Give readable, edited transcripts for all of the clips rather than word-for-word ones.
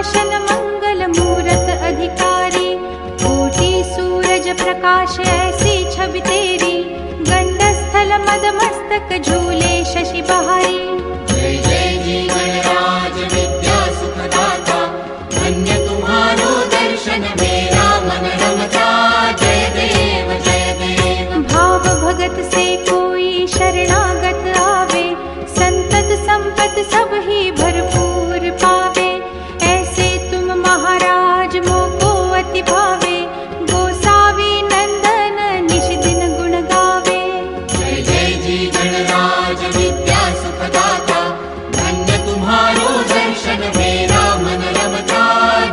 सुदर्शन मंगल मूरत अधिकारी, कोटि सूरज प्रकाश ऐसी छवि तेरी, गंडस्थल मद मस्तक झूले शशि बहारी। जय जय जी गणराज विद्या सुखदाता, धन्य तुम्हारो दर्शन मेरा मन रमता। जय देव जय देव। भाव भगत से कोई शरणागत आवे, संतत संपत सब ही भरपूर पावे। ऐसे तुम महाराज मोको अति भावे, गोसावी नंदन निश दिन गुण गावे। जय जय जी गणराज विद्या सुखदाता, धन्य तुम्हारो दर्शन मेरा मन रमता।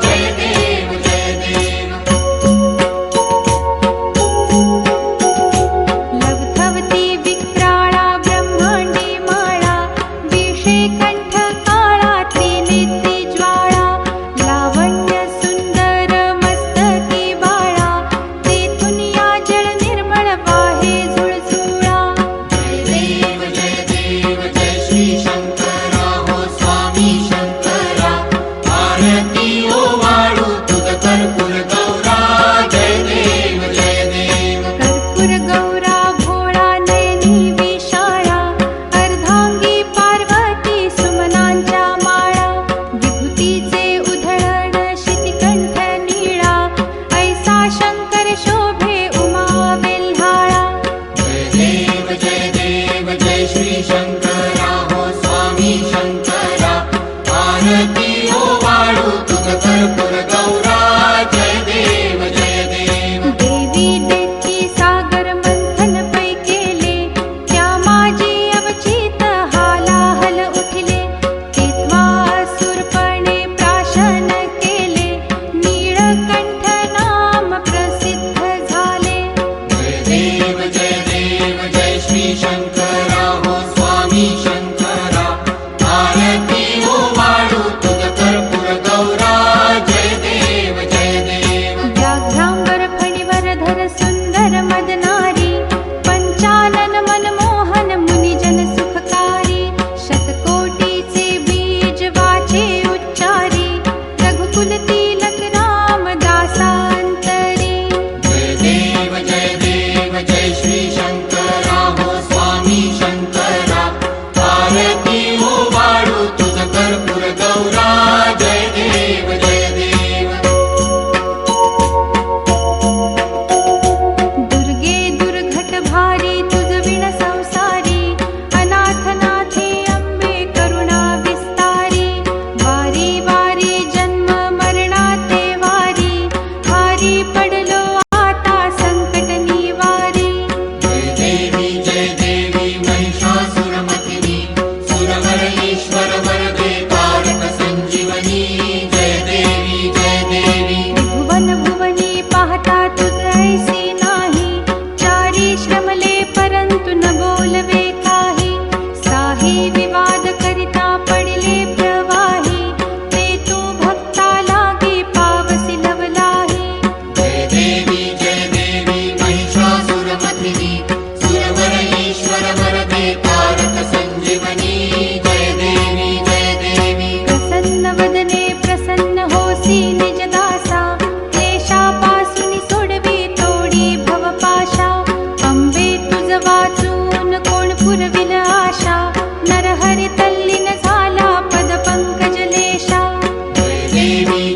जय देव जय देव। लवथवती विक्राळा ब्रह्मांडी माळा, विषे कंठ काळा त्रिनेत्री ज्वाळा, लावण्य सुंदर मस्तकी बाळा, तेथून या जळ निर्मळ वाहे झुळझुळा। जय देव जय श्री शंकरा हो स्वामी शंकरा, आरती ओ वाळू तुझ कर्पूर गौरा। जय देव जय देव। कर्पूर गौरा भोळा नयनी विशाळा, अर्धांगी पार्वती सुमनांच्या माळा, विभूतीचे उधळण शितिकंठ नीळा, ऐसा शंकर शोभे उमा वेल्हाळा। जय देव जय श्री शंकरा हो स्वामी शंकरा, आरती ओ वाळू तुझ कर्पूर गौरा। जय देव जय देव। देवी देती सागर मंथन पै केले, त्या माझी अवचित हालाहल उठले, तेव्हा असुरपणे प्राशन केले, नीळकंठ नाम प्रसिद्ध झाले। जय देव जय श्री शंकरा हो स्वामी शंकरा, आरती ओ वाळू तुझ कर्पूर गौरा। जय देव जय देव। व्याघ्रांबर फणीवरधर सुंदर मदनारी, पंचानन मनमोहन मुनिजन सुखकारी, शतकोटीचे बीज वाचे उच्चारी, रघुकुल तिलक रामदासांतरी। जय देव जय श्री शंकरा हो स्वामी शंकरा, आरती ओ वाळू तुझ कर्पूर गौरा। जय देव जय देव। दुर्गे दुर्घट भारी तुझ विण संसारी, अनाथनाथे अंबे करुणा विस्तारी, वारी वारी जन्म मरणाते वारी, हारी पडलो आता संकट निवारी। जय देवी महिषासुरमर्दिनी, सुरवर ईश्वर वरदे तारक संजीवनी। जय देवी जय देवी। भुवन भुवनी पाहता तुझ ऐसी नाही, चारी श्रमले परंतु न बोलवे काही, साही विवाद करिता पडिले प्रवाही, ते तू भक्ता लागी पावसी लवलाही। जय देवी महिषासुरमर्दिनी, सुरवर ईश्वर वरदे तारक संजीवनी। जय देवी जय देवी। प्रसन्न वदने प्रसन्न होसी निज दासा, क्लेशापासून सोडवी तोडी भवपाशा, अंबे तुझ वाचून कोण पुरविल आशा, नरहरी तल्लीन झाला पद पंकज लेशा। जय देवी